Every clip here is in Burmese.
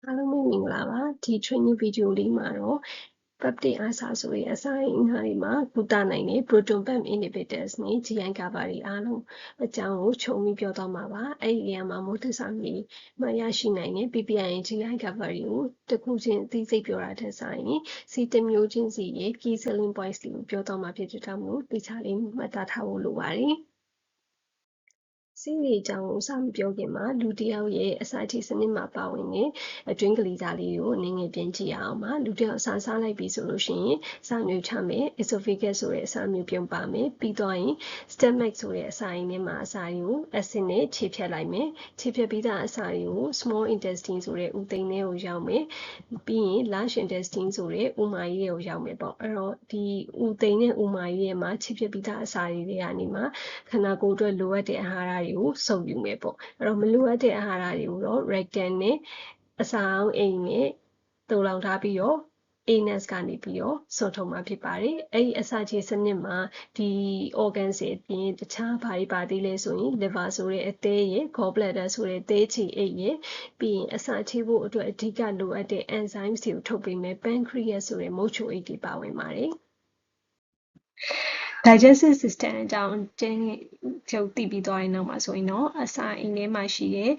အားလုံးပဲမင်္ဂလာပါဒီ training video လေးမှာတော့ peptide အားစာဆိုတဲ့အစာအိမ်တွေမှာကုသနိုင်တဲ့ proton pump inhibitors နဲ့ GI GABA တွေအားလုံးအကြောင်းကိုခြုံပြီးပြောသွားမှာပါအဲ့ဒီနေရာမှာမိုးသစ္စာမီမှရရှိနိုင်တဲ့ PPI GI GABA တွေကိုတစ်ခုချင်းအသေးစိတ်ပြောတာထက်စာရင်စီတစ်မျိုးချင်းစီရဲ့ key selling points တွေကိုပြောသွားမှာဖြစ်တဲ့ကြောင့်မို့ဒီချာလေးမှတ်သားထားဖို့လိုပါတယ်ဆေးတွေအကြောင်းကိုစမပြောခင်မှာလူတစ်ယောက်ရဲ့အစာချိစနစ်မှာပါဝင်တဲ့အတွင်းကလေးစားလေးကိုအနေငယ်ပြင်ကြည့်အောင်ပါလူတစ်ယောက်အစာစားလိုက်ပြီဆိုလို့ရှိရင်စာမျိုးချမယ် esophagus ဆိုတဲ့အစာမျိုးပြုံးပါမယ်ပြီးတော့ရင် stomach ဆိုတဲ့အစာရင်းထဲမှာအစာတွေကို acid နဲ့ခြေဖြတ်လိုက်မယ်ခြေဖြတ်ပြီးသားအစာတွေကို small intestine ဆိုတဲ့ဥသိမ်းထဲကိုရောက်မယ်ပြီးရင် large intestine ဆိုတဲ့ဥမာကြီးတွေကိုရောက်မယ်ပေါ့အဲ့တော့ဒီဥသိမ်းနဲ့ဥမာကြီးရဲ့မှာခြေဖြတ်ပြီးသားအစာတွေကနေမှာခန္ဓာကိုယ်အတွက်လိုအပ်တဲ့အာဟာရတွေကိုစုပ်ယူမယ်ပေါ့အဲ့တော့မလိုအပ်တဲ့အာဟာရတွေကိုတော့ rectum နဲ့အစာအောင်အိမ်နဲ့တုံလောင်ထားပြီးတော့ anus ကနေပြီးတော့ဆွတ်ထုတ်မှာဖြစ်ပါတယ်အဲ့ဒီအစာခြေစနစ်မှာဒီ organ တွေအပြင်တခြားဘာတွေပါသေးလဲဆိုရင် liver ဆိုတဲ့အသေးရဲ့ gallbladder ဆိုတဲ့သေးချီအိတ်ရဲ့ပြီးရင်အစာခြေဖို့အတွက်အဓိကလိုအပ်တဲ့ enzymes တွေကိုထုတ်ပေးမယ် pancreas ဆိုတဲ့မုတ်ချိုအိတ်တွေပါဝင်ပါတယ်digestive system အကြောင်းကျုပ်သိပြီးသွားရင်နောက်မှာဆိုရင်တော့အစာအိမ်ထဲမှာရှိတဲ့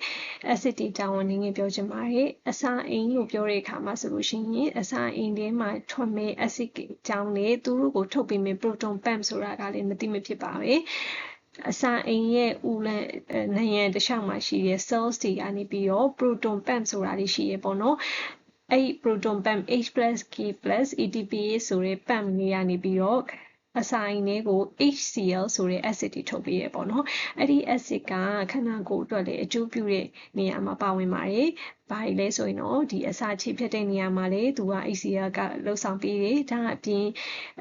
acid တွေကြောင့်နည်းနည်းပြောချင်ပါတယ်အစာအိမ်လို့ပြောတဲ့အခါမှာဆိုလို့ရှိရင်အစာအိမ်ထဲမှာထွက်မဲ့ acid ကြောင့်လည်းသူတို့ကိုထုတ်ပေးမဲ့ proton pump ဆိုတာကလည်းမသိမဖြစ်ပါပဲအစာအိမ်ရဲ့ဦးလန့်နံရံတစ်လျှောက်မှာရှိတဲ့ cells တွေကနေပြီးတော့ proton pump ဆိုတာလေးရှိရပေါ့နော်အဲ့ proton pump H+K+ATPase ဆိုတဲ့ pump လေးကနေပြီးတော့အစာအိမ်လေးကို HCl ဆိုတဲ့ acid တွေထုတ်ပေးရပေါ့နော်အဲ့ဒီ acid ကခန္ဓာကိုယ်အတွက်လည်းအကျိုးပြုတဲ့နေရာမှာပါဝင်ပါတယ်ဘာလဲဆိုရင်တော့ဒီအစာခြေဖြတ်တဲ့နေရာမှာလေသူက HCl ကလှုပ်ဆောင်ပေးတယ်ဒါအပြင်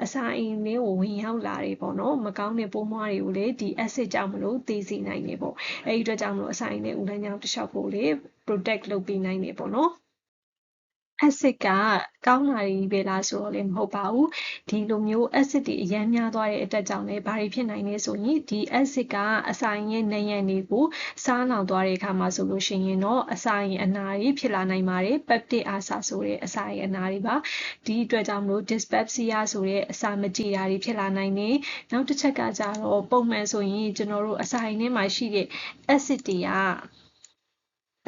အစာအိမ်လေးကိုဝင်ရောက်လာတယ်ပေါ့နော်မကောင်းတဲ့ပိုးမွှားတွေကိုလည်းဒီ acid ကြောင့်မလို့သေစေနိုင်တယ်ပေါ့အဲ့ဒီအတွက်ကြောင့်မလို့အစာအိမ်လေးဦးလမ်းကြောင်းတစ်လျှောက်ကိုလေ protect လုပ်ပေးနိုင်တယ်ပေါ့နော်acid ကကောင်းတာတွေပဲလားဆိုတော့လည်းမဟုတ်ပါဘူးဒီလိုမျိုး acid တွေအများများသွားတဲ့အတွက်ကြောင့်လည်းဘာတွေဖြစ်နိုင်လဲဆိုရင်ဒီ acid ကအစာရင်ရဲ့နံရံတွေကိုစားလောင်သွားတဲ့အခါမှာဆိုလို့ရှိရင်တော့အစာရင်အနာတွေဖြစ်လာနိုင်ပါတယ် peptic ulcer ဆိုတဲ့အစာရင်အနာတွေပါဒီအတွက်ကြောင့်မလို့ dyspepsia ဆိုတဲ့အစာမကြေတာတွေဖြစ်လာနိုင်တယ်နောက်တစ်ချက်ကကြတော့ပုံမှန်ဆိုရင်ကျွန်တော်တို့အစာရင်ထဲမှာရှိတဲ့ acid တွေက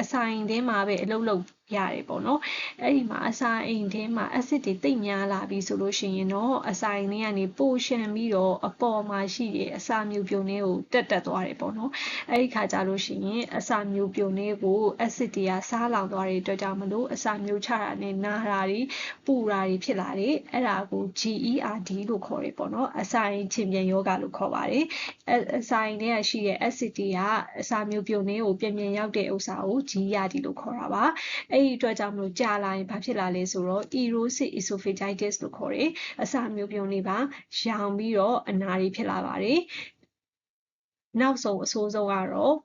အစာအိမ်ထဲမှာပဲအလုပ်လုပ်ရတယ်ပေါ့နော်အဲ့ဒီမှာအစာအိမ်ထဲမှာ acid တွေတိတ်များလာပြီဆိုလို့ရှိရင်တော့အစာအိမ်ထဲကနေပိုရှန်ပြီးတော့အပေါ်မှာရှိတဲ့အစာမျိုးပြုံတွေကိုတက်သွားတယ်ပေါ့နော်အဲ့ဒီခါကျလို့ရှိရင်အစာမျိုးပြုံတွေကို acid တွေကစားလောင်သွားတဲ့အတွက်ကြောင့်မလို့အစာမျိုးချတာနဲ့နာတာတွေပူတာတွေဖြစ်လာတယ်အဲ့ဒါကို GERD လို့ခေါ်တယ်ပေါ့နော်အစာအိမ်ချင်ပြန်ယောဂလို့ခေါ်ပါတယ်အစာအိမ်ထဲကရှိတဲ့ acid တွေကအစာမျိုးပြုံတွေကိုပြန်ရောက်တဲ့ဥစ္စာကို GERD လို့ခေါ်တာပါအဲ့ဒီအတွက်ကြောင့်မလို့ကြာလာရင်ဘာဖြစ်လာလဲဆိုတော့ erosive esophagitis လို့ခေါ်တယ်အစာမျိုးပြုံတွေပါရောင်ပြီးတော့အနာတွေဖြစ်လာပါတယ်နောက်ဆုံးအဆိုးဆုံးကတော့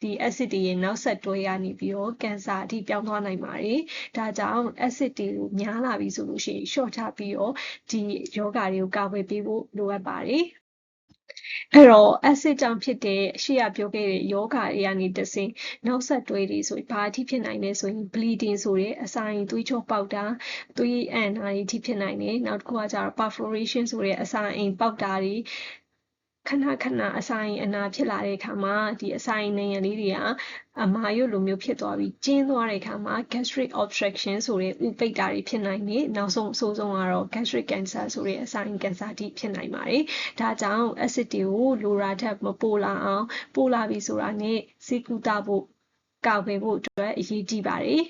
ဒီ acid တွေရဲ့နောက်ဆက်တွဲရနေပြီးတော့ကင်ဆာအထိပြောင်းသွားနိုင်ပါတယ်ဒါကြောင့် acid တွေကိုများလာပြီဆိုလို့ရှိရင် short ချပြီးတော့ဒီယောဂတွေကိုကာကွယ်ပေးဖို့လိုအပ်ပါတယ်အဲ့တော့ acid ကြောင့်ဖြစ်တဲ့ရှေ့ကပြောခဲ့တဲ့ယောဂတွေကနေတဆင့်နောက်ဆက်တွဲတွေဆိုဘာအထိဖြစ်နိုင်လဲဆိုရင် bleeding ဆိုတဲ့အစာရင်သွေးချောပေါက်တာသွေးအန်တာတွေအထိဖြစ်နိုင်တယ်နောက်တစ်ခုကကျတော့ perforation ဆိုတဲ့အစာအိမ်ပေါက်တာတွေခဏအစာရင်အနာဖြစ်လာတဲ့အခါမှာဒီအစာရင်နံရံလေးတွေကအမာရွတ်လိုမျိုးဖြစ်သွားပြီးကျဉ်းသွားတဲ့အခါမှာ gastric obstruction ဆိုတဲ့ဥပိတ်တာတွေဖြစ်နိုင်တယ်နောက်ဆုံးအဆိုးဆုံးကတော့ gastric cancer ဆိုတဲ့အစာရင်ကင်ဆာအထိဖြစ်နိုင်ပါတယ်ဒါကြောင့် acid တွေကိုလိုရာထက်မပိုလာအောင်ပိုလာပြီဆိုတာနဲ့ဆေးကုသဖို့ကာကွယ်ဖို့အတွက်အရေးကြီးပါတယ်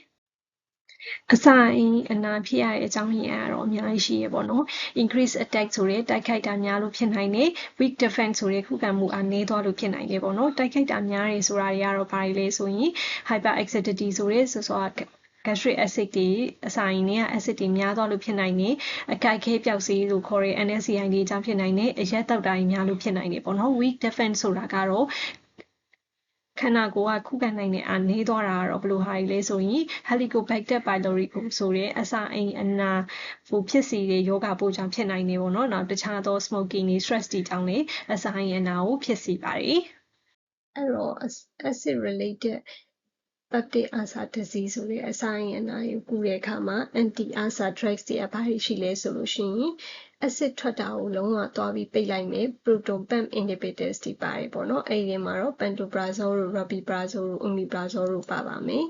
အစာအိမ်အနာဖြစ်ရတဲ့အကြောင်းရင်းကတော့အများကြီးရှိရပေါ့နော် increase attack ဆိုတဲ့တိုက်ခိုက်တာများလို့ဖြစ်နိုင်တယ် weak defense ဆိုတဲ့ခုခံမှုအားနည်းသွားလို့ဖြစ်နိုင်တယ်ပေါ့နော်တိုက်ခိုက်တာများတယ်ဆိုတာတွေကတော့ဘာတွေလဲဆိုရင် hyperacidity ဆိုတဲ့gastric acid တွေအစာရင်တွေက acid တွေများသွားလို့ဖြစ်နိုင်တယ်အကိုက်ခဲပျောက်စေးလို့ခေါ်တဲ့ NSAID အကြောင်းဖြစ်နိုင်တယ်အရက်တောက်တာတွေများလို့ဖြစ်နိုင်တယ်ပေါ့နော် weak defense ဆိုတာကတော့ခန္ဓာကိုယ်ကခုခံနိုင်တဲ့အားနည်းသွားတာကတော့ဘယ်လိုဟာတွေလဲဆိုရင် Helicobacter pylori ဆိုတဲ့အစာအိမ်အနာကိုဖြစ်စေတဲ့ယောဂပိုးကြောင့်ဖြစ်နိုင်တယ်ပေါ့နော်နောက်တခြားသော smoking တွေ stress တွေကြောင့်လည်းအစာအိမ်အနာကိုဖြစ်စေပါတယ်အဲ့တော့ acid related peptic ulcer disease ဆိုတဲ့အစာအိမ်အနာကိုကုတဲ့အခါမှာ anti ulcer drugs တွေအပိုင်းရှိလဲဆိုလို့ရှိရင် acid ထွက်တာကိုလုံးဝသွားပြီးပိတ်လိုက်မယ် proton pump inhibitors တွေပါတယ်ပေါ့နော်အဲ့ဒီမှာတော့ pantoprazole တို့ rabeprazole တို့ omeprazole တို့ပါပါမယ်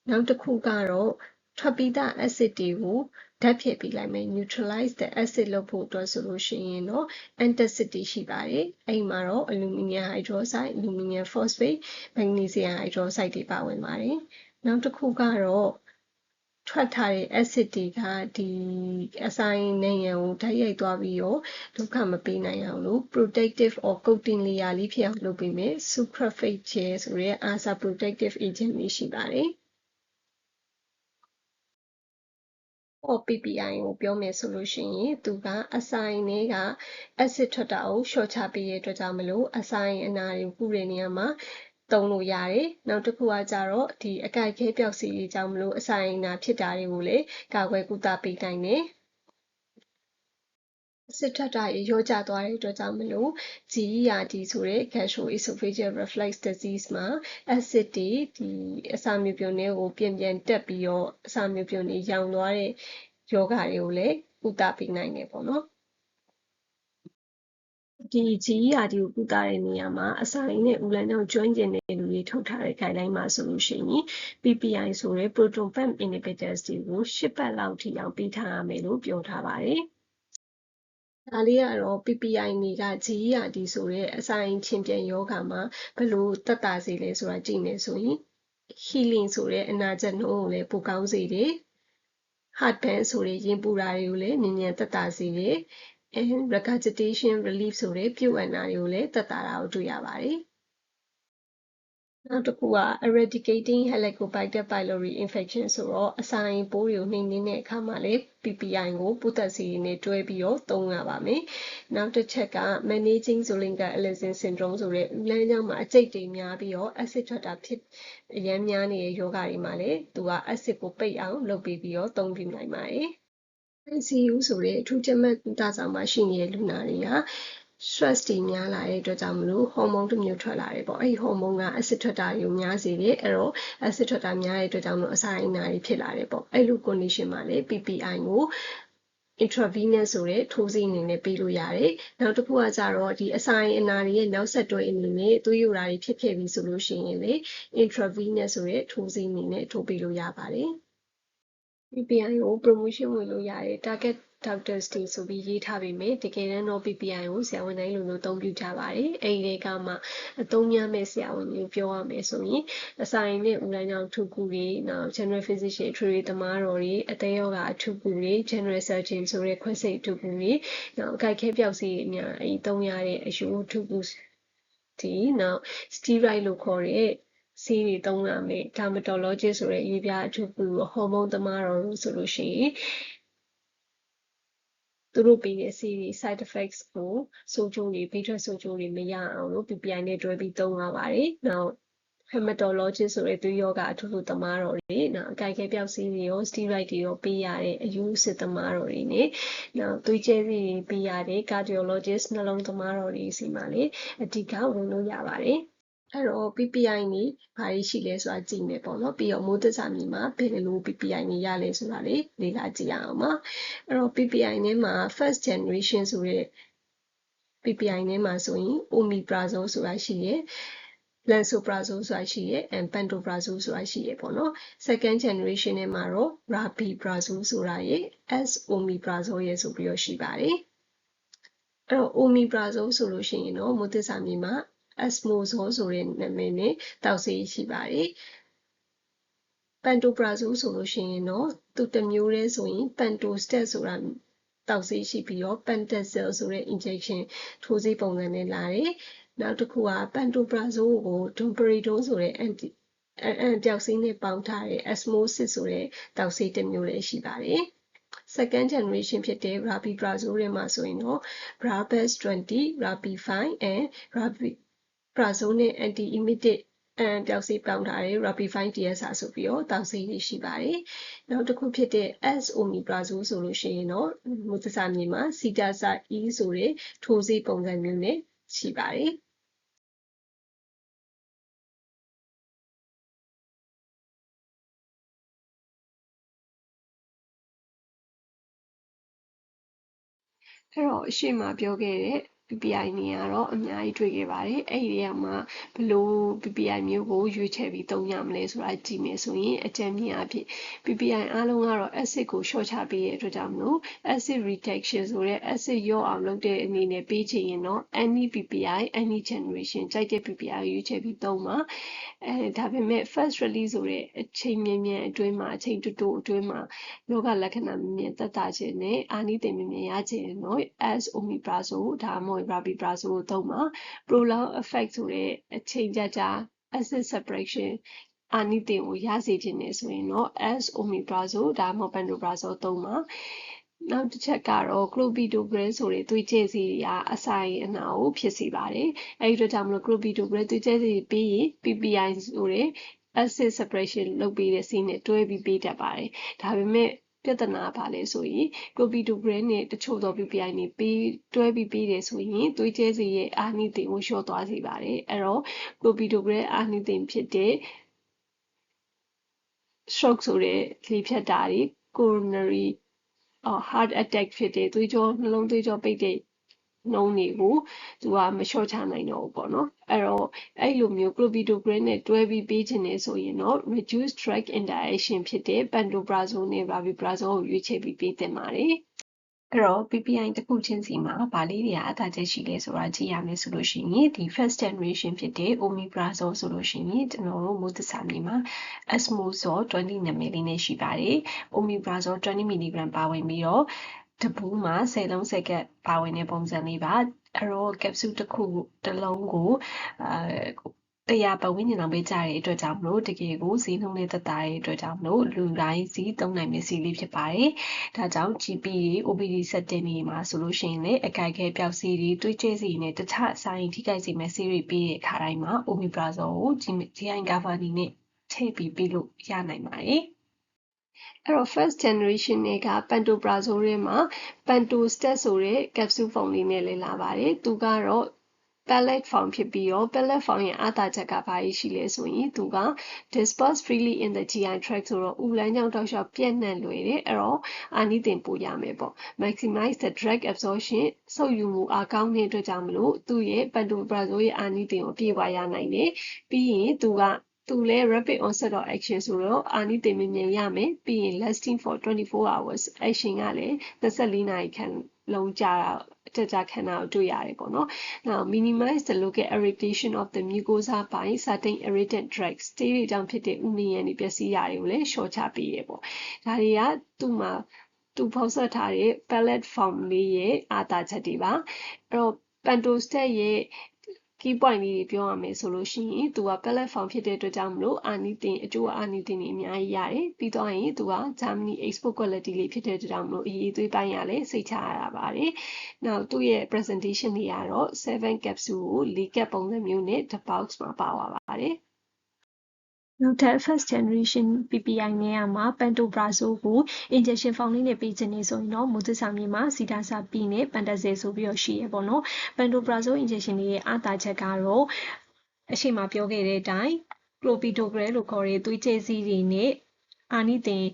နောက်တစ်ခုကတော့ထွက်ပြီးသား acid တွေကိုဓာတ်ဖြည့်ပေးလိုက်မယ် neutralize the acid လုပ်ဖို့အတွက်ဆိုလို့ရှိရင်တော့ antacid တွေရှိပါတယ်အဲ့မှာတော့ aluminum hydroxide aluminum phosphate magnesium hydroxide တွေပါဝင်ပါတယ်နောက်တစ်ခုကတော့ထွက်ထားတဲ့ acid တွေကဒီအစာအိမ်နံရံကိုဓာတ်ရိုက်သွားပြီးတော့ဒုက္ခမပေးနိုင်အောင်လို့ protective or coating layer လေးဖြစ်အောင်လုပ်ပေးမယ် sucralfate gel ဆိုတဲ့ ulcer protective agent လေးရှိပါတယ်PPI ကိုပြောမယ်ဆိုလို့ရှိရင်သူကအစာအိမ်တွေက acid ထွက်တာကိုလျှော့ချပေးတဲ့အတွက်ကြောင့်မလို့အစာအိမ်အနာတွေကိုကုတဲ့နေရာမှာသုံးလို့ရတယ်။နောက်တစ်ခုကကြတော့ဒီအကိုက်ခဲပျောက်စီတွေကြောင့်မလို့အစာအိမ်နာဖြစ်တာတွေကိုလည်းကာကွယ်ကုသပေးနိုင်တယ်။စစ်ထက်တာရေရောကျသွားတဲ့အတွက်ကြောင့်မလို့ GERD ဆိုတဲ့ gastroesophageal reflux disease မှာ acid တွေဒီအစာမျိုးပြုံတွေကိုပြန်တက်ပြီးတော့အစာမျိုးပြုံတွေရောင်သွားတဲ့ယောဂတွေကိုလည်းကုသပေးနိုင်တယ်ပေါ့နော်ဒီ GERD ကိုကုသတဲ့နေရာမှာအစာအိမ်နဲ့ဦးလန်းကြောင့်ကျွမ်းကျင်တဲ့လူတွေထုတ်ထားတဲ့ guideline မှာဆိုလို့ရှိရင် PPI ဆိုတဲ့ proton pump inhibitors တွေကို10 ပတ်လောက်ထိအောင်ပေးထားရမယ်လို့ပြောထားပါတယ်ဒါလေးကတော့ PPI တွေက GERD ဆိုတဲ့အစာအိမ်ချင်းပြန်ယောဂါမှာဘယ်လိုသက်သာစေလဲဆိုတာကြည့်မယ်ဆိုရင် healing ဆိုတဲ့အနာကျက်နှုန်းကိုလည်းပိုကောင်းစေတယ် heartburn ဆိုတဲ့ရင်ပူတာတွေကိုလည်းမြန်မြန်သက်သာစေတယ် and regurgitation relief ဆိုတဲ့ပြုတ်အနာတွေကိုလည်းသက်သာတာကိုတွေ့ရပါတယ်နောက်တစ်ခုက eradicating helicobacter pylori infection ဆိုတော့အစာအိမ်ပိုးတွေကိုနှိမ်နင်းတဲ့အခါမှာလည်း PPI ကိုပိုးသက်ဆေးတွေနဲ့တွဲပြီးတော့သုံးရပါမယ်။နောက်တစ်ချက်က managing Zollinger-Ellison syndrome ဆိုတဲ့လမ်းကြောင်းမှာအကျိတ်တွေများပြီးတော့ acid ထွက်တာဖြစ်အများများနေတဲ့ယောဂတွေမှာလည်းသူက acid ကိုပိတ်အောင်လုပ်ပြီးတော့သုံးပြနိုင်ပါတယ်။ ICU ဆိုတဲ့အထူးကြပ်မတ်ကုသဆောင်မှာရှိနေတဲ့လူနာတွေက stress တွေများလာတဲ့အတွက်ကြောင့်မလို့ဟော်မုန်းတစ်မျိုးထွက်လာတယ်ပေါ့အဲ့ဒီဟော်မုန်းက acid ထွက်တာကိုများစေတယ်အဲ့တော့ acid ထွက်တာများတဲ့အတွက်ကြောင့်မလို့အစာအိမ်နာတွေဖြစ်လာတယ်ပေါ့အဲ့လို condition မှာလည်း PPI ကို intravenous ဆိုတဲ့ထိုးဆေးအနေနဲ့ပေးလို့ရတယ်နောက်တစ်ခုကကြတော့ဒီအစာအိမ်အနာတွေရဲ့နောက်ဆက်တွဲအနေနဲ့သွေးယိုတာတွေဖြစ်ခဲ့ပြီဆိုလို့ရှိရင်လေ intravenous ဆိုတဲ့ထိုးဆေးအနေနဲ့ထိုးပေးလို့ရပါတယ် PPI ကို promotion ဝင်လို့ရတယ် target doctors တွေဆိုပြီးရေးထားပေမဲ့တကယ်တမ်းတော့ PPI ကိုဆရာဝန်တိုင်းလိုလိုအသုံးပြုကြပါတယ်အဲ့ဒီကမှအသုံးများမဲ့ဆရာဝန်မျိုးပြောရမယ်ဆိုရင်အစာအိမ်နဲ့ဦးလန်းကြောင့်ထူကူတွေနောက် general physician အထွေထွေသမားတော်တွေအသေးယောဂအထူကူတွေ general surgeon ဆိုတဲ့ခွဲစိတ်အထူကူတွေနောက်အကိုက်ခဲပျောက်စီအများအဲ့သုံးရတဲ့အယူအထူကူဒီနောက် steroid လို့ခေါ်တဲ့ဆေးတွေသုံးရမယ် dermatologist ဆိုတဲ့ရေးပြအထူးကူဟော်မုန်းသမားတော်လို့ဆိုလို့ရှိရင်သူတို့ပေးတဲ့ဆေးတွေ side effects ကိုဆိုးကျိုးတွေဘေးထွက်ဆိုးကျိုးတွေမရအောင်လို့ PPI နဲ့တွဲပြီးသုံးရပါတယ်။နောက် hematologist ဆိုတဲ့သွေးယောဂအထူးကူသမားတော်တွေနောက်အကိုက်ခဲပျောက်ဆေးတွေရော steroid တွေရောပေးရတဲ့အယူစစ်သမားတော်တွေနဲ့နောက်သွေးကျဲဆေးတွေပေးရတဲ့ cardiologist နှလုံးသမားတော်တွေစီမှာလည်းအဓိကဝင်လို့ရပါတယ်။အဲ့တော့ PPI နေဘာတွေရှိလဲဆိုတာကြည့်မယ်ပေါ့နော်ပြီးတော့မိုးသစ္စာမြေမှာဘယ်လို PPI နေရလဲဆိုတာလေးလေ့လာကြည့်ရအောင်ပါအဲ့တော့ PPI နဲ့မှာ first generation ဆိုတဲ့ PPI နဲ့မှာဆိုရင် omeprazole ဆိုတာရှိရယ် lansoprazole ဆိုတာရှိရယ် and pantoprazole ဆိုတာရှိရယ်ပေါ့နော် second generation နဲ့မှာတော့ rabeprazole ဆိုတာရယ် s-omeprazole ရယ်ဆိုပြီးတော့ရှိပါတယ်အဲ့တော့ omeprazole ဆိုလို့ရှိရင်တော့မိုးသစ္စာမြေမှာ esmozole ဆိုတဲ့နာမည်နဲ့တောက်ဆေးရှိပါတယ်။ pantoprazole ဆိုလို့ရှိရင်တော့သူတစ်မျိုးတည်းဆိုရင် pantostat ဆိုတာတောက်ဆေးရှိပြီးတော့ pentazole ဆိုတဲ့ injection ထိုးဆေးပုံစံနဲ့လာတယ်။နောက်တစ်ခုက pantoprazole ကို domperidone ဆိုတဲ့ ပျောက်ဆေးနဲ့ပေါင်းထားတဲ့ osmosis ဆိုတဲ့တောက်ဆေးတစ်မျိုးလည်းရှိပါတယ်။ second generation ဖြစ်တဲ့ rabeprazole ထဲမှာဆိုရင်တော့ brabus 20, rabi5 and rabeprazole နဲ့ anti-emetic ပျောက်ဆေးပေါင်းထားတဲ့ rabbi5 DSR ဆိုပြီးတော့တောက်ဆေးတွေရှိပါတယ်။နောက်တစ်ခုဖြစ်တဲ့ s-omeprazole ဆိုလို့ရှိရင်တော့မိုးသစ္စာမြေမှာ cetaside E ဆိုတဲ့ထိုးဆေးပုံစံမျိုးနဲ့ရှိပါတယ်။ အဲ့တော့အရှိမပြောခဲ့တဲ့ PPI နေရာတော့အများကြီးတွေ့ခဲ့ပါတယ်။အဲ့ဒီနေရာမှာဘလို့ PPI မျိုးကိုရွေးချယ်ပြီးသုံးရမလဲဆိုတာကြည့်မယ်ဆိုရင်အကြမ်းမြင်အဖြစ် PPI အားလုံးကတော့ acid ကို short ချပေးတဲ့အတွက်ကြောင့်မလို့ acid reduction ဆိုတဲ့ acid ရော့အောင်လုပ်တဲ့အနေနဲ့ပေးချင်ရင်တော့ any PPI any generation ကြိုက်တဲ့ PPI ရွေးချယ်ပြီးသုံးပါဒါပေမဲ့ first release ဆိုတဲ့အချိန်မြန်အတွင်းမှာအချိန်တိုအတွင်းမှာယောဂလက္ခဏာမြန်သက်သာခြင်းနဲ့အာနိသင်မြန်ရခြင်းတော့ as omeprazole ဒါမှမဟုတ် rabeprazole ကိုသုံးပါ prolonged effect ဆိုတဲ့အချိန်ကြာ acid separation အာနိသင်ကိုရစေခြင်းနဲ့ဆိုရင်တော့ as omeprazole ဒါမှမဟုတ် pantoprazole သုံးပါနောက်တစ်ချက်ကတော့ clopidogrel ဆိုတဲ့သွေးကြဲဆေးတွေကအစာရင်အနာကိုဖြစ်စေပါတယ်။အဲဒီအတွက်ကြောင့်မလို့ clopidogrel သွေးကြဲဆေးပြီးရင် PPI ဆိုတဲ့ acid separation လုပ်ပေးတဲ့ဆေးနဲ့တွဲပြီးပေးတတ်ပါတယ်။ဒါပေမဲ့ပြဿနာပါလဲဆိုရင် clopidogrel နဲ့တချို့သော PPI တွေတွဲပြီးပေးတယ်ဆိုရင်သွေးကြဲဆေးရဲ့အာနိသင်ကိုလျှော့သွားစေပါတယ်။အဲ့တော့ clopidogrel အာနိသင်ဖြစ်တဲ့ stroke ဆိုတဲ့လေဖြတ်တာတွေ coronary heart attack ဖြစ်တဲ့သွေးကြောနှလုံးသွေးကြောပိတ်တဲ့နှုန်းတွေကိုသူကမလျှော့ချနိုင်တော့ဘူးပေါ့နော်အဲ့တော့အဲ့လိုမျိုး clopidogrel နဲ့တွဲပြီးပေးခြင်းနဲ့ဆိုရင်တော့ reduced drug interaction ဖြစ်တဲ့ pantoprazole နဲ့ rabeprazole ကိုရွေးချယ်ပြီးပေးသင့်ပါတယ်အဲ့တော့ PPI တစ်ခုချင်းစီမှာဗာလေးတွေအသာချက်ရှိလဲဆိုတာကြည့်ရမယ်ဆိုလို့ရှိရင်ဒီ first generation ဖြစ်တဲ့ omeprazole ဆိုလို့ရှိရင်ကျွန်တော်တို့မိုးသစာမြေမှာ esmozole 20 နာမည်လေးနဲ့ရှိပါတယ် omeprazole 20 mg ပါဝင်ပြီးတော့တပူးမှာ10လုံး10ကပ်ပါဝင်တဲ့ပုံစံလေးပါအဲ့တော့ capsule တစ်ခုတစ်လုံးကို100ပတ်ဝန်းကျင်လောက်ပဲကြာတဲ့အတွက်ကြောင့်မလို့တကယ်ကိုဈေးနှုန်းနဲ့သက်သာတဲ့အတွက်ကြောင့်မလို့လူတိုင်းစီသုံးနိုင်မယ့်စီးလေးဖြစ်ပါတယ်။ဒါကြောင့် GP တွေ OPD setting တွေမှာဆိုလို့ရှိရင်လည်းအကြိုက်ခဲပျောက်စီးတွေတွေးကျဲစီနဲ့တခြားအစာရင်ထိခိုက်စေမယ့်ဆေးတွေပေးတဲ့အခါတိုင်းမှာ omeprazole ကို GI cover အနေနဲ့ထည့်ပြီးပေးလို့ရနိုင်ပါတယ်။အဲ့တော့ first generation တွေက pantoprazole ထဲမှာ pantostat ဆိုတဲ့ capsule form လေးနဲ့လည်းလာပါတယ်။သူကတော့ pellet form ဖြစ်ပြီးတော့ pellet form ရဲ့အားသာချက်ကဘာရှိလဲဆိုရင်သူက disperse freely in the GI tract ဆိုတော့ဥလန်းကြောင်းတောက်လျှောက်ပြန့်နှံ့လွယ်တယ်အဲ့တော့အာနိသင်ပိုရမယ်ပေါ့ maximize the drug absorption ဆုပ်ယူမှုအားကောင်းတဲ့အတွက်ကြောင့်မလို့သူ့ရဲ့ pantoprazole ရဲ့အာနိသင်ကိုပြေဝရနိုင်တယ်ပြီးရင်သူလည်း rapid onset of action ဆိုတော့အာနိသင်မြန်ရမယ်ပြီးရင် lasting for 24 hours action ကလည်း24နာရီခန့်လုံးကြာခံတာကိုတွေ့ရတယ်ပေါ့နော် Now minimize the local irritation of the mucosa by certain irritant drugs ဆေးတွေကြောင့်ဖြစ်တဲ့ဥမယံတွေပျက်စီးတာတွေကိုလည်းလျှော့ချပေးရပေါ့ဒါတွေကသူဖောက်ဆက်ထားတဲ့ pellet form လေးရဲ့အားသာချက်တွေပါအဲ့တော့ pantostat ရဲ့ key point လေးတွေပြောရမယ်ဆိုလို့ရှိရင်သူက pellet form ဖြစ်တဲ့အတွက်ကြောင့်မလို့အာနိသင်အကျိုးအာနိသင်တွေအများကြီးရတယ်ပြီးတော့ရင်သူက Germany export quality လေးဖြစ်တဲ့အတွက်ကြောင့်မလို့အရေးသွေးပိုင်းရလဲစိတ်ချရတာပါတယ်။ Now သူ့ရဲ့ presentation တွေကတော့7 capsule ကို4ကပ်ပုံစံမျိုးနဲ့တစ် box မှာပါသွားပါတယ်နောက်ထပ် first generation PPI နဲ့မှာ pantoprazole ကို injection form လေးနဲ့ပေးခြင်းနေဆိုရင်တော့မူသစ္စာမြေမှာစီတာစာပီနဲ့ pantazole ဆိုပြီးတော့ရှိရပေါ့နော် pantoprazole injection ရဲ့အားသာချက်ကတော့အရှိမပြောခဲ့တဲ့အတိုင်း clopidogrel လို့ခေါ်တဲ့သွေးကြဲဆေးတွေနဲ့အာနိသင်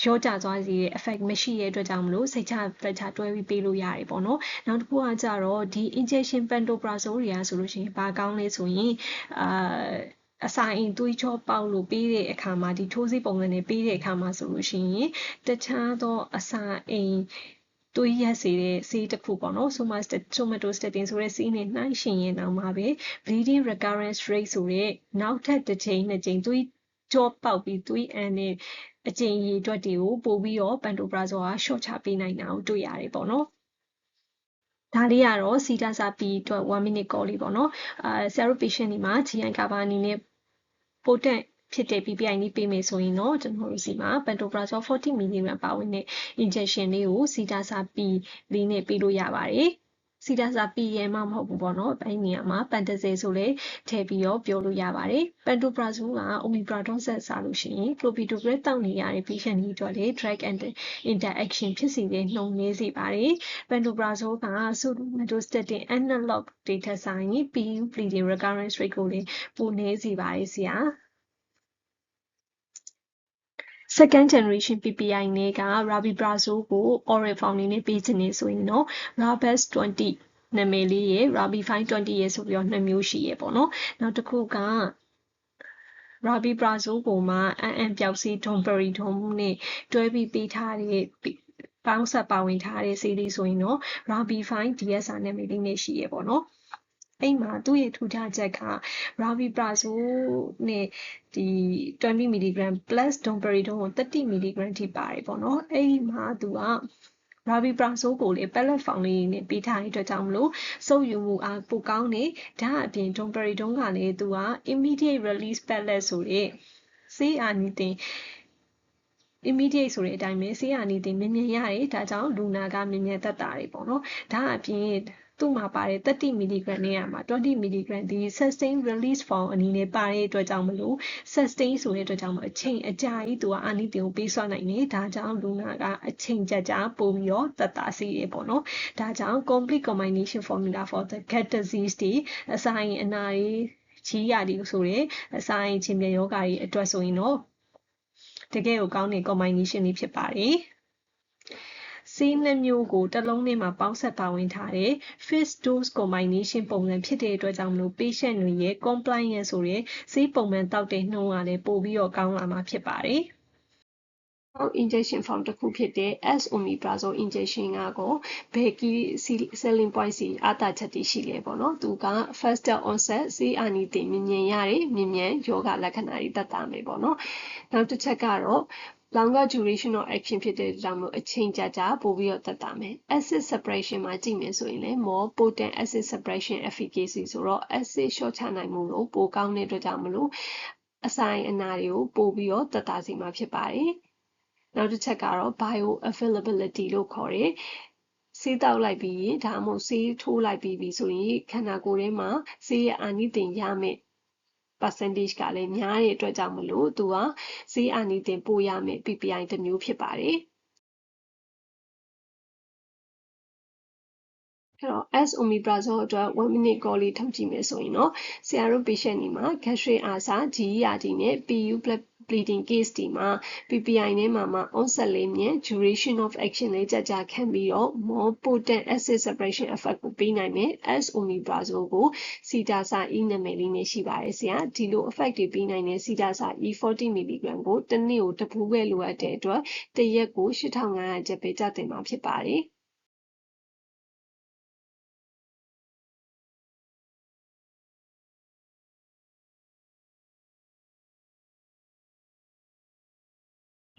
ရော့ကျသွားစေတဲ့ effect မရှိတဲ့အတွက်ကြောင့်မလို့စိတ်ချသက်ချတွဲပြီးပေးလို့ရတယ်ပေါ့နော်နောက်တစ်ခုကကြတော့ဒီ injection pantoprazole တွေကဆိုလို့ရှိရင်ဘာကောင်းလဲဆိုရင်အစာအိမ်သွေးကြောပေါက်လို့ပေးတဲ့အခါမှာဒီထိုးဆေးပုံစံနဲ့ပေးတဲ့အခါမှာဆိုလို့ရှိရင်တခြားသောအစာအိမ်သွေးရက်စေတဲ့ဆေးတစ်ခုပေါ့နော် somatostatin ဆိုတဲ့ဆေးနဲ့နှိုင်းယှဉ်ရင်တော့မှာပဲ bleeding recurrence rate ဆိုတဲ့နောက်ထပ်တစ်ချိန်နှစ်ချိန်သွေးကြောပေါက်ပြီးသွေးအန်တဲ့အကြိမ်ရေအတွက်တွေကိုပို့ပြီးတော့ pantoprazole က short ချပေးနိုင်တာကိုတွေ့ရတယ်ပေါ့နော်ဒါလေးကတော့စီတာစာပီအတွက်1 minute call လေးပေါ့နော်ဆရာတို့ patient တွေမှာ GI cover အနေနဲ့potent ဖြစ်တဲ့ PPI လေးပေးမယ်ဆိုရင်တော့ကျွန်တော်တို့စီမှာ pantoprazole 40 mg ပါဝင်တဲ့ injection လေးကိုစီတာစာပီလေးနဲ့ပေးလို့ရပါတယ်စီတာစာပီရဲမှမဟုတ်ဘူးပေါ့နော်အဲ့ဒီနေရာမှာ pantazole ဆိုလဲထည့်ပြီးတော့ပြောလို့ရပါတယ် pantoprazole က omeprazole ဆက်စားလို့ရှိရင် clopidogrel တောက်နေရတဲ့ patient တွေအတွက်လည်း drug interaction ဖြစ်စေတဲ့နှုန်းနည်းစေပါတယ် pantoprazole က somatostatin analog တွေထက်ဆိုင်ရင် PU bleeding recurrence rate ကိုလည်းပိုနည်းစေပါတယ်ဆရာ second generation PPI နဲ့က Rabiprazole ကို oral form အနေနဲ့ပေးချင်နေဆိုရင်တော့ Rabus 20 နာမည်လေးရယ် Rabify 20 ရယ်ဆိုပြီးတော့နှစ်မျိုးရှိရယ်ပေါ့နော်နောက်တစ်ခုက Rabiprazole ကိုမှအန်ပျောက်ဆေး Domperidone နဲ့တွဲပြီးပေးထားတဲ့ပေါင်းဆက်ပါဝင်ထားတဲ့ဆေးလေးဆိုရင်တော့ Rabify DSR နာမည်လေးနဲ့ရှိရယ်ပေါ့နော်အဲ့မှာသူ့ရဲ့ထူးခြားချက်က Rabiprazole နဲ့ဒီ20 mg plus Domperidone ကို30 mg ထိပါတယ်ပေါ့နော်အဲ့ဒီမှာသူကRabiprazole ကိုလေ pellet form လေးနဲ့ပေးထားတဲ့အတွက်ကြောင့်မလို့စုပ်ယူမှုအားပိုကောင်းနေဒါအပြင် Domperidone ကလည်းသူက immediate release pellet ဆိုတဲ့ဆေးအာနိသင် immediate ဆိုတဲ့အတိုင်းပဲဆေးအာနိသင်မြင်မြင်ရတယ်ဒါကြောင့်လူနာကမြင်မြင်သက်သာတယ်ပေါ့နော်ဒါအပြင်သူ့မှာပါတဲ့30 mg နဲ့ရမှာ20 mg ဒီ sustain release form အနေနဲ့ပါတဲ့အတွက်ကြောင့်မလို့ sustain ဆိုတဲ့အတွက်ကြောင့်အချိန်အကြာကြီးသူကအာနိသင်ကိုပေးစွမ်းနိုင်တယ်ဒါကြောင့်လူနာကအချိန်ကြာပို့ပြီးတော့သက်သာစေရပေါ့နော်ဒါကြောင့် complete combination formula for the gut disease တွေအစာရင်အနာတွေချီးရာတွေဆိုတဲ့အစာရင်ချင်းပြန်ယောဂါတွေအတွက်ဆိုရင်တော့တကယ်ကိုကောင်းတဲ့ combination လေးဖြစ်ပါတယ်ဆေးနှစ်မျိုးကိုတစ်လုံးနဲ့မှာပေါင်းဆက်ပါဝင်ထားတဲ့ fixed dose combination ပုံစံဖြစ်တဲ့အတွက်ကြောင့်မလို့ patient တွေရဲ့ compliance ဆိုတဲ့ဆေးပုံမှန်တောက်တဲ့နှုန်းကလည်းပိုပြီးတော့ကောင်းလာမှာဖြစ်ပါတယ်။ injection form တစ်ခုဖြစ်တဲ့ S-omeprazole injection ကတော့ဘယ် key selling point စီအားသာချက်တွေရှိလဲပေါ့နော်သူက faster onset ဆေးအာနိသင်မြင်မြင်ရတယ်မြင်မြန်ယောဂလက္ခဏာတွေသက်သာမယ်ပေါ့နော်နောက်တစ်ချက်ကတော့ longer duration of action ဖြစ်တဲ့ကြောင့်မို့အချိန်ကြာပို့ပြီးတော့သက်သာမယ် acid suppression မှာကြည့်မယ်ဆိုရင်လည်း more potent acid suppression efficacy ဆိုတော့ acid လျှော့ချနိုင်မှုကိုပိုကောင်းတဲ့အတွက်ကြောင့်မလို့အစာရင်အနာတွေကိုပို့ပြီးတော့သက်သာစေမှာဖြစ်ပါတယ်နောက်တစ်ချက်ကတော့ bio availability လို့ခေါ်တယ်ဆေးတောက်လိုက်ပြီးရင်ဒါမှမဟုတ်ဆေးထိုးလိုက်ပြီးပြီဆိုရင်ခန္ဓာကိုယ်ထဲမှာဆေးရအာနိသင်ရမယ် percentage ကလည်းများတဲ့အတွက်ကြောင့်မလို့သူကဆေးအာနိသင်ပို့ရမယ် PPI တစ်မျိုးဖြစ်ပါတယ်အဲ့တော့ S-omeprazole အတွက်1 minute call လေးထုတ်ကြည့်မယ်ဆိုရင်တော့ဆရာတို့ patient တွေမှာ gastric ulcer GERD နဲ့ PU bleeding case တွေမှာ PPI နဲ့မှာ onset လေးမြင့် duration of action လေးကြာခံပြီးတော့ more potent acid suppression effect ကိုပေးနိုင်မယ် S-omeprazole ကို Sitasa E နာမည်လေးနဲ့ရှိပါတယ်ဆရာဒီလို effect တွေပေးနိုင်တဲ့ Sitasa E 40 mg ကိုတစ်နေ့ကိုတစ်ဘူးပဲလိုအပ်တဲ့အတွက်တစ်ရက်ကို 8500ကျပ်ပဲကျသင့်မှာဖြစ်ပါတယ်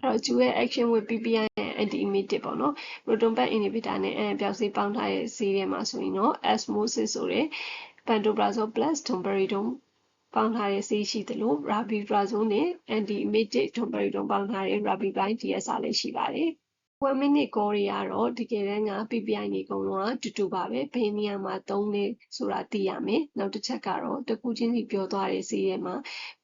အဲ့တော့ dual action with PPI နဲ့ anti-emetic ပေါ့နော် proton pump inhibitor နဲ့အန်ပျောက်ဆေးပေါင်းထားတဲ့ဆေးထဲမှာဆိုရင်တော့ osmosis ဆိုတဲ့ pantoprazole plus domperidone ပေါင်းထားတဲ့ဆေးရှိသလို rabiprazole နဲ့ anti-emetic domperidone ပေါင်းထားတဲ့ rabify DSR လည်းရှိပါတယ်1 minute call တွေကတော့တကယ်တမ်းက PPI တွေအကုန်လုံးကတူပါပဲဘယ်နေရာမှာသုံးလဲဆိုတာသိရမယ်နောက်တစ်ချက်ကတော့တစ်ခုချင်းစီပြောသွားတဲ့ဆေးထဲမှာ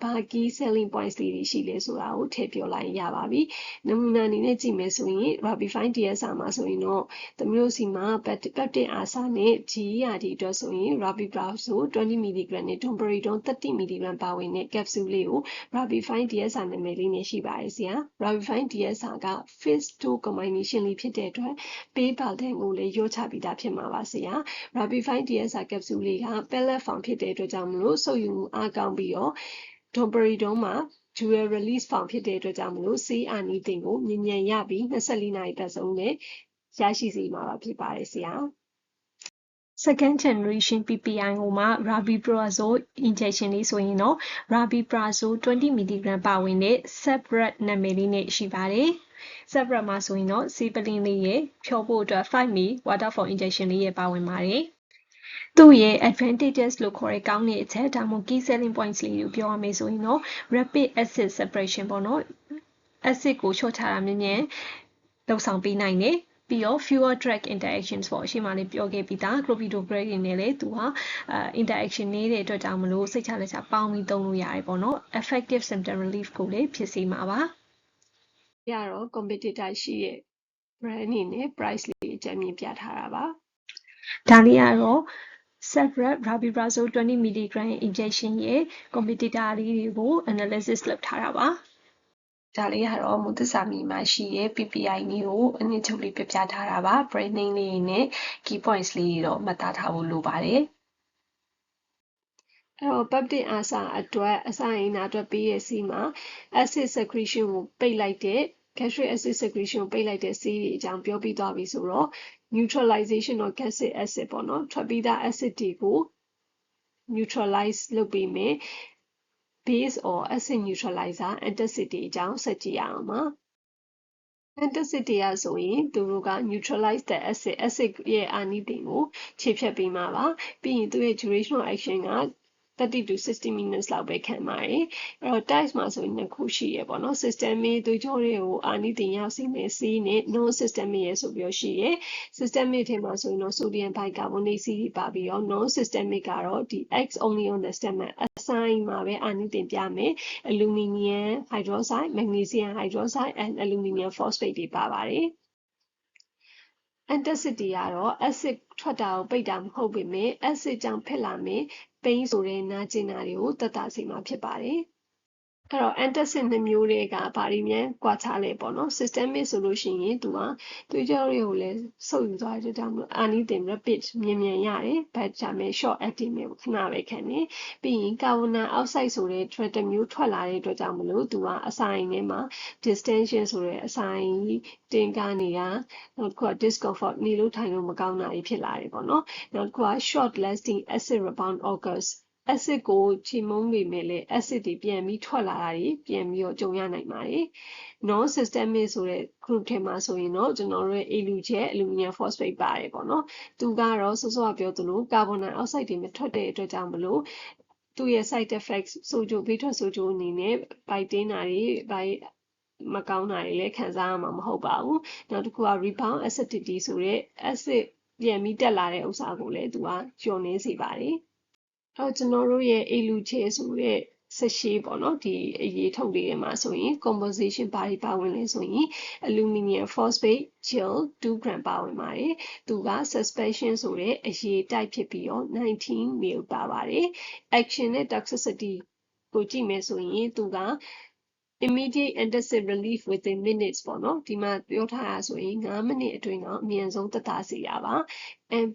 ဘာ key selling points တွေရှိလဲဆိုတာကိုထည့်ပြောလိုက်ရပါပြီနမူနာအနေနဲ့ကြည့်မယ်ဆိုရင် Rabify DSR မှာဆိုရင်တော့သမီးတို့စီမှာ peptic ulcer နဲ့ GERD အတွက်ဆိုရင် Rabiprazole 20 mg နဲ့ Domperidone 30 mg ပါဝင်တဲ့ capsule လေးကို Rabify DSR နာမည်လေးနဲ့ရှိပါတယ်ဆရာ Rabify DSR က phase 2 combination လေးဖြစ်တဲ့အတွက်ပေးပါတဲ့ကိုလည်းရောချပြီးသားဖြစ်မှာပါဆရာ Rabify DSR capsule လေးက pellet form ဖြစ်တဲ့အတွက်ကြောင့်မလို့စုပ်ယူမှုအားကောင်းပြီးတော့ Domperidone မှာ dual release form ဖြစ်တဲ့အတွက်ကြောင့်မလို့ဆေးအာနိသင်ကိုမြင်မြန်ရပြီး24နာရီပတ်စုံနဲ့ရရှိစေမှာဖြစ်ပါတယ်ဆရာ second generation PPI ကိုမှ Rabiprazole injection လေးဆိုရင်တော့ Rabiprazole 20 mg ပါဝင်တဲ့ separate နာမည်လေးနဲ့ရှိပါတယ်။ separate မှာဆိုရင်တော့ဆေးပလင်းလေးရဲ့ဖြောဖို့အတွက် 5ml water for injection လေးရဲ့ပါဝင်ပါတယ်။သူ့ရဲ့ advantages လို့ခေါ်တဲ့ကောင်းတဲ့အချက်ဒါမှမဟုတ် key selling points လေးကိုပြောရမယ်ဆိုရင်တော့ rapid acid suppression ပေါ့နော်။ acid ကိုလျှော့ချတာမြင်မြန်လှုပ်ဆောင်ပေးနိုင်တယ်။ပြီးတော့ fewer drug interactions ပေါ့အရှိမလေးပြောခဲ့ပြီးသား clopidogrel နဲ့လည်းသူဟာinteraction နေတဲ့အတွက်ကြောင့်မလို့စိတ်ချလက်ချပေါင်းပြီးသုံးလို့ရတယ်ပေါ့နော် effective symptom relief ကိုလည်းဖြစ်စေမှာပါရတော့ competitor ရှိရဲ့ brand အနေနဲ့ price လေးအကြမ်းမြင်ပြထားတာပါဒါလေးကတော့ separate Rabiprazole 20 mg injection ရဲ့ competitor လေးတွေကို analysis လုပ်ထားတာပါ ဒါလေးကတော့မုသစာမီမှာရှိရဲ့ PPI နည်းကိုအနည်းချုပ်လေးပြပြထားတာပါ brand name လေးနဲ့ key points လေးတော့မှတ်သားထားဖို့လိုပါတယ်အဲ့တော့ peptide အာစာအတွက်အစာအိမ်နာအတွက်ပေးရစီမှာ acid secretion ကိုပိတ်လိုက်တဲ့ gastric acid secretion ကိုပိတ်လိုက်တဲ့ဆေးတွေအကြောင်းပြောပြီးသွားပြီဆိုတော့ neutralization of gastric acid ပေါ့နော်ထွက်ပြီးသား acid တွေကို neutralize လုပ်ပေးမယ် base or acid neutralizer antacid တွေအကြောင်းဆက်ကြည့်ရအောင်ပါ antacid တွေကဆိုရင်သူတို့က neutralize the acid ရဲ့အာနိသင်ကိုခြေဖြတ်ပေးမှာပါပြီးရင်သူရဲ့ duration of action က30 to 60 minutes လောက်ပဲခံပါတယ်အဲ့တော့ types မှာဆိုရင်နှစ်ခုရှိရပေါ့နော် systemic သွေးကြောတွေကိုအာနိသင်ရောက်စေမယ့်ဆေးနဲ့ non systemic ရဆိုပြီးရှိရ systemic ထဲမှာဆိုရင်တော့ sodium bicarbonate ဆေးတွေပါပြီးတော့ non systemic ကတော့ဒီ X only on the stomach အဆိုင်မှာပဲအာနိသင်ပြမယ် aluminum hydroxide magnesium hydroxide and aluminum phosphate တွေပါပါတယ်antacid တွေကတော့ acid ထွက်တာကိုပိတ်တာမဟုတ်ပေမဲ့ acid ကြောင့်ဖြစ်လာမယ့် pain ဆိုတဲ့နာကျင်တာတွေကိုသက်သာစေမှာဖြစ်ပါတယ်အဲ့တော့ antacid နှစ်မျိုးတွေကဘာတွေများကွာခြားလဲပေါ့နော် systemic ဆိုလို့ရှိရင်သူကသွေးကြောတွေကိုလည်းဆုပ်ယူသွားတဲ့ကြောင့်အာနိသင် rapid မြန်ရတယ်ဘာကြောင့်လဲ short acting ပဲခဏပဲခံနေပြီးရင် carbon dioxide ဆိုတဲ့ thread တစ်မျိုးထွက်လာတဲ့အတွက်ကြောင့်မလို့သူကအစာအိမ်ထဲမှာ distension ဆိုတဲ့အစာအိမ်တင်ကားနေတာနောက်တစ်ခုက discomfort နေလို့ထိုင်လို့မကောင်းတာတွေဖြစ်လာတယ်ပေါ့နော်နောက်တစ်ခုက short lasting acid rebound occurs acid ကိုချေမှုန်းနေမယ်လေ acid တွေပြန်ပြီးထွက်လာတာတွေပြန်ပြီးတော့ကြုံရနိုင်ပါတယ် non systemic ဆိုတဲ့ group ထဲမှာဆိုရင်တော့ကျွန်တော်တို့ရဲ့ alujet aluminum phosphate ပါတယ်ပေါ့နော်သူကတော့စောစောကပြောသလို carbon dioxide တွေမထွက်တဲ့အတွက်ကြောင့်မလို့သူ့ရဲ့ side effects ဆိုကြဘေးထွက်ဆိုကြအနေနဲ့ဗိုက်တင်းတာတွေဗိုက်မကောင်းတာတွေလည်းခံစားရမှာမဟုတ်ပါဘူးနောက်တစ်ခုက rebound acidity ဆိုတဲ့ acid ပြန်ပြီးတက်လာတဲ့ဥစ္စာကိုလည်းသူကလျော့နေစေပါတယ်အဲ့ကျွန်တော်တို့ရဲ့ alujet ဆိုတဲ့ဆက်ရှိပေါ့နော်ဒီအရေးထုတ်လေးထဲမှာဆိုရင် composition ဘာတွေပါဝင်လဲဆိုရင် aluminum phosphate gel 2 gram ပါဝင်ပါတယ်သူက suspension ဆိုတဲ့အရေးတိုက်ဖြစ်ပြီးတော့19 ml ပါပါတယ် action နဲ့ toxicity ကိုကြည့်မယ်ဆိုရင်သူက immediate antacid relief within minutes ပေါ့နော်ဒီမှာပြောထားတာဆိုရင်9မိနစ်အတွင်းတော့အမြန်ဆုံးသက်သာစေရပါ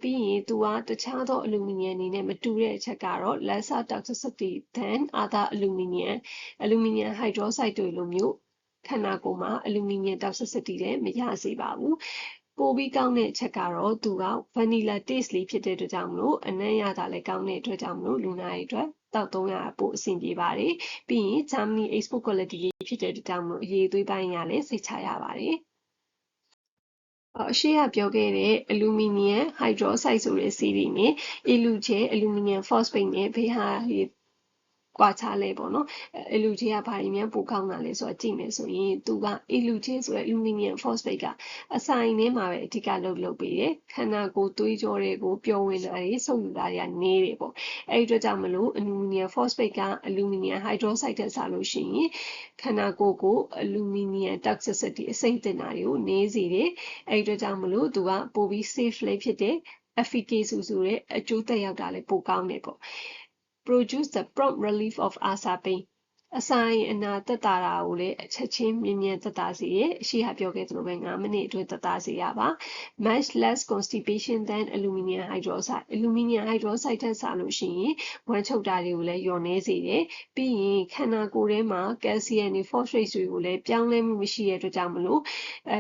ပြီးရင်သူကတခြားသောအလူမီနီယံအနေနဲ့မတူတဲ့အချက်ကတော့ lesser toxicity than other aluminum hydroxide တို့လိုမျိုးခန္ဓာကိုယ်မှာ aluminum toxicity လည်းမရစေပါဘူးပိုပြီးကောင်းတဲ့အချက်ကတော့သူက vanilla taste လေးဖြစ်တဲ့အတွက်ကြောင့်မလို့အနံ့ရတာလည်းကောင်းတဲ့အတွက်ကြောင့်မလို့လူနာတွေအတွက်တောက်သုံးရပို့အဆင်ပြေပါတယ်ပြီးရင် Germany export quality လေးဖြစ်တဲ့အတွက်ကြောင့်မလို့အရေးသွေးပိုင်းရလည်းစိတ်ချရပါတယ်အရှိရပြောခဲ့တဲ့အလူမီနီယံဟိုက်ဒရိုဆိုက်ဆိုတဲ့ဆေးတွေနဲ့အလူချဲအလူမီနီယံဖော့စဖိတ်နဲ့ဘေးဟာကွာခြားလဲပေါ့နော်အလူချဲကဘာတွေများပိုကောင်းတာလဲဆိုတော့ကြည့်မယ်ဆိုရင်သူကအလူချဲဆိုတဲ့အလူမီနီယံဖော့စဖိတ်ကအဆိုင်ထဲမှာပဲအဓိကလုပ်ပေးတယ်ခန္ဓာကိုယ်သွေးကြောတွေကိုပျော်ဝင်တာတွေဆုပ်ယူတာတွေကနေတယ်ပေါ့အဲ့ဒီအတွက်ကြောင့်မလို့အလူမီနီယံဖော့စဖိတ်ကအလူမီနီယံဟိုက်ဒရိုဆိုက်ထက်စားလို့ရှိရင်ခန္ဓာကိုယ်ကိုအလူမီနီယံ toxicity အဆိပ်တင်တာတွေကိုနည်းစေတယ်အဲ့ဒီအတွက်ကြောင့်မလို့သူကပိုပြီး safe လေးဖြစ်တဲ့ efficacy ဆိုတဲ့အကျိုးသက်ရောက်တာလည်းပိုကောင်းတယ်ပေါ့produce the prompt relief of ASA pain အဆိုင်အနာသက်သာတာကိုလည်းအချက်ချင်းမြင်မြန်သက်သာစေရဲ့အရှိဟာပြောခဲ့သလိုပဲ9မိနစ်အတွင်းသက်သာစေရပါ much less constipation than aluminum hydroxide aluminum hydroxide ထက်စားလို့ရှိရင်ဝမ်းချုပ်တာတွေကိုလည်းလျော့နေစေတယ်ပြီးရင်ခန္ဓာကိုယ်ထဲမှာ calcium နဲ့ phosphate တွေကိုလည်းပြောင်းလဲမှုမရှိတဲ့အတွက်ကြောင့်မလို့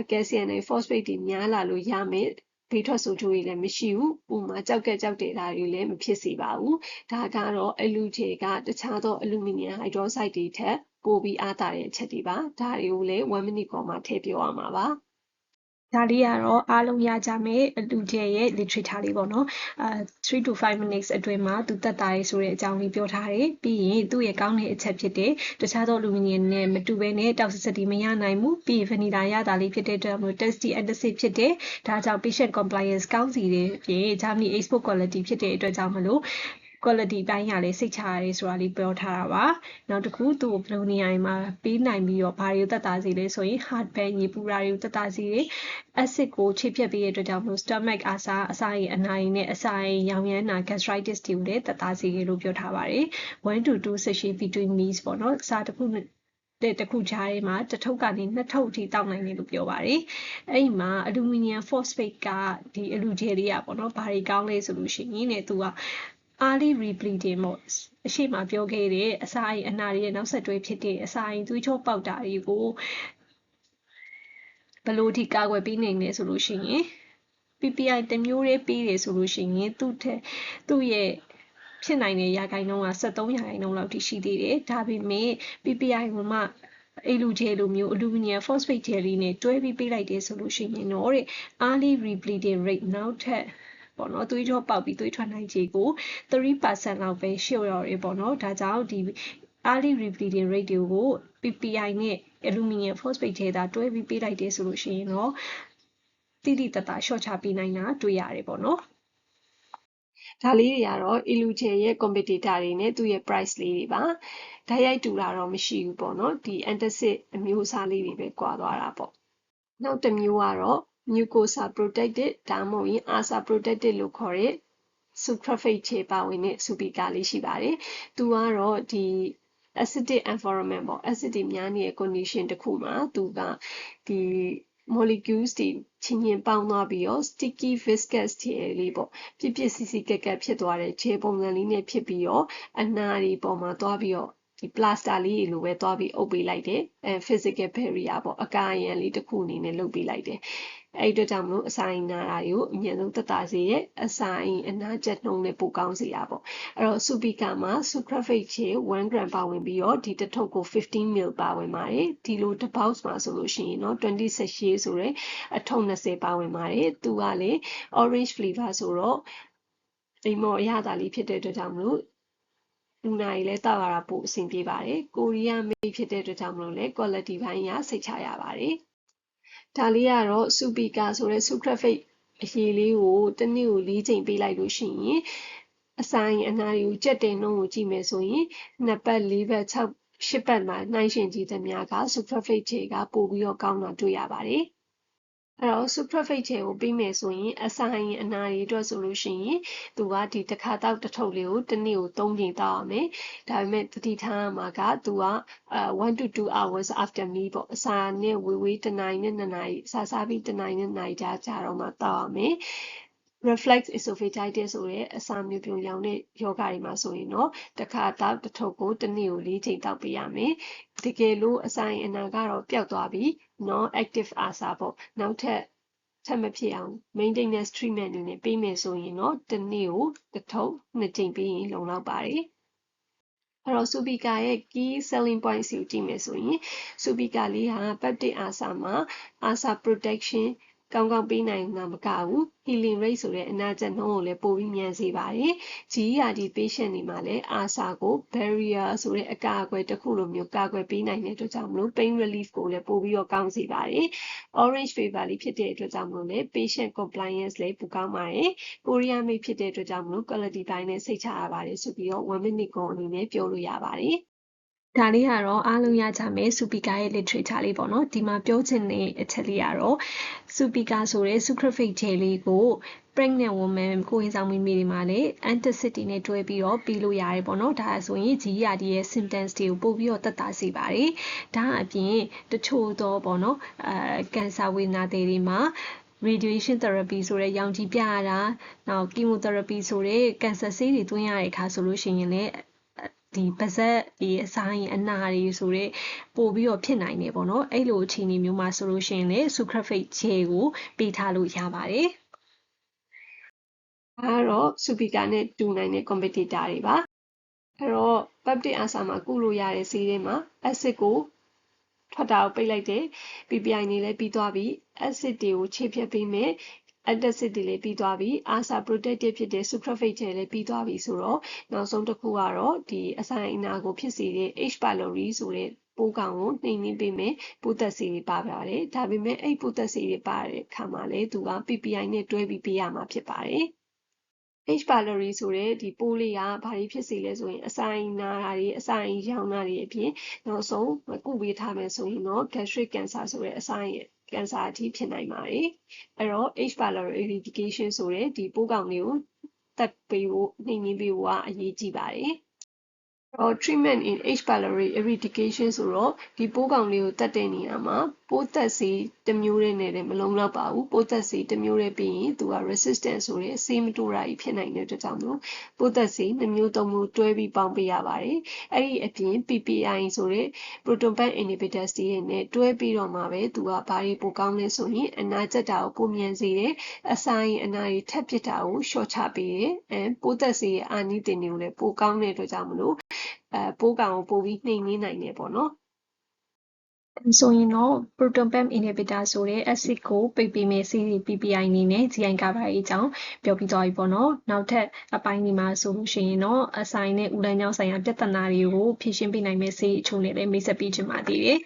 calcium နဲ့ phosphate တွေများလာလို့ရမယ်ဘေးထွက်ဆိုကြိုးတွေလည်းမရှိဘူး။ဥပမာကြောက်ကက်ကြောက်တဲ့တာတွေလည်းမဖြစ်စေပါဘူး။ဒါကတော့အလူချေကတခြားသောအလူမီနီယံဟိုက်ဒရိုဆိုက်တွေထက်ပိုပြီးအားသာတဲ့အချက်တွေပါ။ဒါတွေကိုလည်း1 minute ခေါ်မှထည့်ပြောရမှာပါ။ဒါလေးကတော့အားလုံးရကြမယ်အလူကျဲရဲ့ literature လေးပေါ့နော်3 to 5 minutes အတွင်းမှာသူတက်တာရေးဆိုတဲ့အကြောင်းလေးပြောထားတယ်ပြီးရင်သူ့ရဲ့ကောင်းတဲ့အချက်ဖြစ်တဲ့တခြားသော aluminum နဲ့မတူဘဲနဲ့ toxicity မရနိုင်ဘူးပြီးရင် vanilla ရတာလေးဖြစ်တဲ့အတွက်မျိုး tasty antacid ဖြစ်တယ်ဒါကြောင့် patient compliance ကောင်းစီတဲ့ပြင် Germany export quality ဖြစ်တဲ့အတွက်ကြောင့်မလို့quality ပိုင်းရလဲစိတ်ချရတယ်ဆိုတာလေးပြောထားတာပါနောက်တစ်ခုသူ့ကိုဘယ်လိုနေရာမှာပေးနိုင်ပြီးတော့ဘာတွေကိုသက်သာစေလဲဆိုရင် heart pain ရေပူတာတွေကိုသက်သာစေတယ် acid ကိုခြေဖြတ်ပေးတဲ့အတွက်ကြောင့်မို့ stomach အစာရင်အနာရင်နဲ့အစာရင်ရောင်ရမ်းတာ gastritis တွေကိုလည်းသက်သာစေလို့ပြောထားပါတယ်1 to 2 session between meals ပေါ့နော်စားတစ်ခု တဲ့တစ်ခုကြားထဲမှာတစ်ထုပ်ကနေနှစ်ထုပ်အထိတောက်နိုင်တယ်လို့ပြောပါတယ်အဲ့ဒီမှာအလူမီနီယမ်ဖော့စဖိတ်ကဒီအလူဂျယ်လေးอ่ะပေါ့နော်ဘာတွေကောင်းလဲဆိုလို့ရှိရင်ねသူက early rebleeding ပေါ့အရှိမပြောခဲ့တဲ့အစာအိမ်အနာတွေရဲ့နောက်ဆက်တွဲဖြစ်တဲ့အစာအိမ်သွေးကြောပေါက်တာတွေကိုဘယ်လိုဒီကာကွယ်ပေးနိုင်လဲဆိုလို့ရှိရင် PPI တစ်မျိုးလေးပေးတယ်ဆိုလို့ရှိရင်သူ့ရဲ့ဖြစ်နိုင်တဲ့ရာခိုင်နှုန်းက73ရာခိုင်နှုန်းလောက်ထိရှိသေးတယ်ဒါပေမဲ့ PPI ကိုမှအလူဂျယ်လိုမျိုးအလူမီနီယမ်ဖော့စဖိတ်ဂျယ်လေးနဲ့တွဲပြီးပေးလိုက်တယ်ဆိုလို့ရှိရင်တော့တဲ့ early rebleeding rate နောက်ထပ်ပေါ့နော်သွေးကြောပေါက်ပြီးသွေးထွက်နိုင်ခြေကို3% လောက်ပဲလျှော့ရတယ်ပေါ့နော်ဒါကြောင့်ဒီ early rebleeding rate တွေကို PPI နဲ့အလူမီနီယမ်ဖော့စဖိတ်ဂျယ်သာတွဲပြီးပေးလိုက်တယ်ဆိုလို့ရှိရင်တော့တိတိတတ်တာ short ချပေးနိုင်တာတွေ့ရတယ်ပေါ့နော်ဒါလေးတွေကတော့ Illugen ရဲ့ competitor တွေနဲ့သူ့ရဲ့ price လေးတွေပါဓာတ်ရိုက်တူတာတော့မရှိဘူးပေါ့နော်ဒီ antacid အမျိုးအစားလေးတွေပဲကွာသွားတာပေါ့နောက်တစ်မျိုးကတော့ mucosa protected ဒါမှမဟုတ်ရင် asa protected လို့ခေါ်တဲ့ sucralfate ခြေပါဝင်တဲ့ Subica လေးရှိပါတယ်သူကတော့ဒီ acidic environment ပေါ့ acid တွေများနေတဲ့ condition တစ်ခုမှာသူကဒီ molecules တွေချင်းချင်းပေါင်းသွားပြီးတော့ sticky viscous ခြေလေးပေါ့ပြစ်စီစီကက်ကက်ဖြစ်သွားတဲ့ခြေပုံစံလေးနဲ့ဖြစ်ပြီးတော့အနာတွေပေါ်မှာသွားပြီးတော့ဒီ plaster လေးလိုပဲသွားပြီးအုပ်ပေးလိုက်တယ်physical barrier ပေါ့အကာအရံလေးတစ်ခုအနေနဲ့လုပ်ပေးလိုက်တယ်အဲ့အတွက်ကြောင့်မလို့အစာအိမ်နာတာတွေကိုအမြဲဆုံးသက်သာစေရဲ့အစာအိမ်အနာကျက်နှုန်းနဲ့ပိုကောင်းစေတာပေါ့အဲ့တော့ Subica မှာ sucralfate ခြေ1 gram ပါဝင်ပြီးတော့ဒီတစ်ထုပ်ကို15 ml ပါဝင်ပါတယ်ဒီလိုတစ် box မှာဆိုလို့ရှိရင်เนาะ20 sachet ဆိုရဲအထုပ်20ပါဝင်ပါတယ်သူကလေ orange flavor ဆိုတော့အိမ်မော်အရသာလေးဖြစ်တဲ့အတွက်ကြောင့်မလို့လူနာကြီးလည်းတောက်ရတာပိုအဆင်ပြေပါတယ်ကိုရီးယားမိတ်ဖြစ်တဲ့အတွက်ကြောင့်မလို့လည်း quality ဘိုင်းရစိတ်ချရပါတယ်ဒါလေးကတော့ Subica ဆိုတဲ့ sucralfate အရည်လေးကိုတစ်နေ့ကို4ချိန်ပေးလိုက်လို့ရှိရင်အစာအိမ်အနာတွေကိုကြက်တဲ့နှုန်းကိုကြည့်မယ်ဆိုရင်2ပတ်4ပတ်6 8ပတ်မှာနှိုင်းယှဉ်ကြည့်သမျှက sucralfate ခြေကပိုပြီးတော့ကောင်းတာတွေ့ရပါတယ်အဲ့တော့ sucralfate ခြေကိုပြီးမယ်ဆိုရင်အစာအိမ်အနာတွေအတွက်ဆိုလို့ရှိရင်သူကဒီတစ်ခါတောက်တစ်ထုပ်လေးကိုတစ်နေ့ကို3ချိန်တောက်ရမယ်ဒါပေမဲ့တတိထားရမှာကသူက1 to 2 hours after meal ပေါ့အစာနဲ့ဝေးတစ်နာရီနဲ့2နာရီစားပြီးတစ်နာရီနဲ့2နာရီကြာတော့မှတောက်ရမယ်reflux esophagitis ဆိုတဲ့အစာမျိုးပြုံရောင်တဲ့ယောဂတွေမှာဆိုရင်တော့တစ်ခါတောက်တစ်ထုပ်ကိုတစ်နေ့ကို4ချိန်တောက်ပေးရမယ်တကယ်လို့အစာအိမ်အနာကတော့ပျောက်သွားပြီ non active ASA ပေါ့နောက်ထပ်မဖြစ်အောင် maintenance treatment အနေနဲ့ပေးမယ်ဆိုရင်တော့တစ်နေ့ကိုတစ်ထုပ်2ချိန်ပေးရင်လုံလောက်ပါတယ်အဲ့တော့ Subica ရဲ့ key selling points ကိုကြည့်မယ်ဆိုရင် Subica လေးဟာ peptide ASA မှာ ASA protection ကောင်းကောင်းပေးနိုင်မှာမကဘူး healing rate ဆိုတဲ့အနာကျက်နှုန်းကိုလည်းပိုပြီးမြန်စေပါတယ် GERD patient တွေမှာလည်း ASA ကို barrier ဆိုတဲ့အကာအကွယ်တစ်ခုလိုမျိုးကာကွယ်ပေးနိုင်တဲ့အတွက်ကြောင့်မလို့ pain relief ကိုလည်းပိုပြီးတော့ကောင်းစေပါတယ် orange flavor လေးဖြစ်တဲ့အတွက်ကြောင့်မလို့လည်း patient compliance လည်းပိုကောင်းပါတယ်ကိုရီးယားမိတ်ဖြစ်တဲ့အတွက်ကြောင့်မလို့ quality ပိုင်းနဲ့စိတ်ချရပါတယ်ဆိုပြီးတော့ 1 minute ကိုအနေနဲ့ပြောလို့ရပါတယ်ဒါလေးကတော့အားလုံးရကြမယ် Subica ရဲ့ literature လေးပေါ့နော်ဒီမှာပြောချင်တဲ့အချက်လေးကတော့ Subica ဆိုတဲ့ sucralfate gel လေးကို pregnant woman ကိုယ်ဝန်ဆောင်မိန်းမတွေမှာလည်း antacid တွေနဲ့တွဲပြီးတော့ပေးလို့ရတယ်ပေါ့နော်ဒါဆိုရင် GERD ရဲ့ symptoms တွေကိုပို့ပြီးတော့သက်သာစေပါတယ်ဒါအပြင်တချို့တော့ပေါ့နော်ကင်ဆာဝေဒနာတွေမှာradiation therapy ဆိုတဲ့ရောင်ခြည်ပြရတာနောက် chemotherapy ဆိုတဲ့ကင်ဆာဆေးတွေသွင်းရတဲ့အခါဆိုလို့ရှိရင်လည်းဒီပါးစပ်အစာရင်အနာတွေဆိုတဲ့ပို့ပြီးတော့ဖြစ်နိုင်တယ်ပေါ့နော်အဲ့လိုအခြေအနေမျိုးမှာဆိုလို့ရှိရင်လည်း sucralfate gel ကိုပေးထားလို့ရပါတယ်အဲ့တော့ Subica နဲ့တူနိုင်တဲ့ competitor တွေပါအဲ့တော့ peptide ASA မှာကုလို့ရတဲ့ဆေးတွေမှာ acid ကိုထွက်တာကိုပိတ်လိုက်တယ် PPI နေလည်းပြီးသွားပြီ acid တွေကိုခြေဖြတ်ပေးမယ်antacid တွေလည်းပြီးသွားပြီ ASA protected ဖြစ်တဲ့ sucralfate gel လည်းပြီးသွားပြီဆိုတော့နောက်ဆုံးတစ်ခုကတော့ဒီအစာအိမ်နာကိုဖြစ်စေတဲ့ H pylori ဆိုတဲ့ပိုးကောင်ကိုနှိမ်နင်းပေးမယ်ပိုးသက်ဆေးတွေပါပါတယ်ဒါပေမဲ့အဲ့ပိုးသက်ဆေးတွေပါတဲ့အခါမှာလည်းသူက PPI နဲ့တွဲပြီးပေးရမှာဖြစ်ပါတယ် H pylori ဆိုတဲ့ဒီပိုးလေးကဘာတွေဖြစ်စေလဲဆိုရင်အစာအိမ်နာတာတွေအစာအိမ်ရောင်တာတွေအပြင်နောက်ဆုံးကုပေးထားမယ်ဆိုရင်တော့ gastric cancer ဆိုတဲ့အစာအိမ်ကင်ဆာအထိဖြစ်နိုင်ပါတယ်အဲ့တော့ H pylori eradication ဆိုတဲ့ဒီပိုးကောင်လေးကိုတက်ပေးဖို့နှိမ်နင်းပေးဖို့ကအရေးကြီးပါတယ် treatment in H. pylori eradication ဆိုတော့ဒီပိုးကောင်လေးကိုတတ်တဲ့နေရာမှာပိုးသက်ဆေးတစ်မျိုးတည်းနဲ့လည်းမလုံလောက်ပါဘူးပိုးသက်ဆေးတစ်မျိုးတည်းပြီးရင်သူက resistant ဆိုတဲ့ဆေးမတူတာကြီးဖြစ်နိုင်တဲ့အတွက်ကြောင့်မလို့ပိုးသက်ဆေး2မျိုး3မျိုးတွဲပြီးပေါင်းပေးရပါတယ်အဲ့ဒီအပြင် PPI ဆိုတဲ့ proton pump inhibitors တွေနဲ့တွဲပြီးတော့မှပဲသူကဘာတွေပိုကောင်းလဲဆိုရင်အနာကျက်တာကိုပိုမြန်စေတယ်အစာရင်အနာတွေထပ်ပစ်တာကိုလျှော့ချပေးတယ်ပိုးသက်ဆေးရဲ့အာနိသင်တွေကိုလည်းပိုကောင်းတဲ့အတွက်ကြောင့်မလို့ပိုးကောင်ကိုပိုပြီးနှိမ်နင်းနိုင်တယ်ပေါ့နော်ဆိုရင်တော့ proton pump inhibitor ဆိုတဲ့ acid ကိုပိတ်ပေးမယ့်ဆေးတွေ PPI အနေနဲ့ GI ကဘာအကြောင်းပြောပြီးသွားပြီပေါ့နော်နောက်ထပ်အပိုင်းဒီမှာဆိုလို့ရှိရင်တော့အဆိုင်နဲ့ဥလမ်းကြောင်းဆိုင်ရာပြဿနာတွေကိုဖြေရှင်းပေးနိုင်မယ့်ဆေးအချို့နဲ့လည်းမိတ်ဆက်ပေးချင်ပါသေးတယ်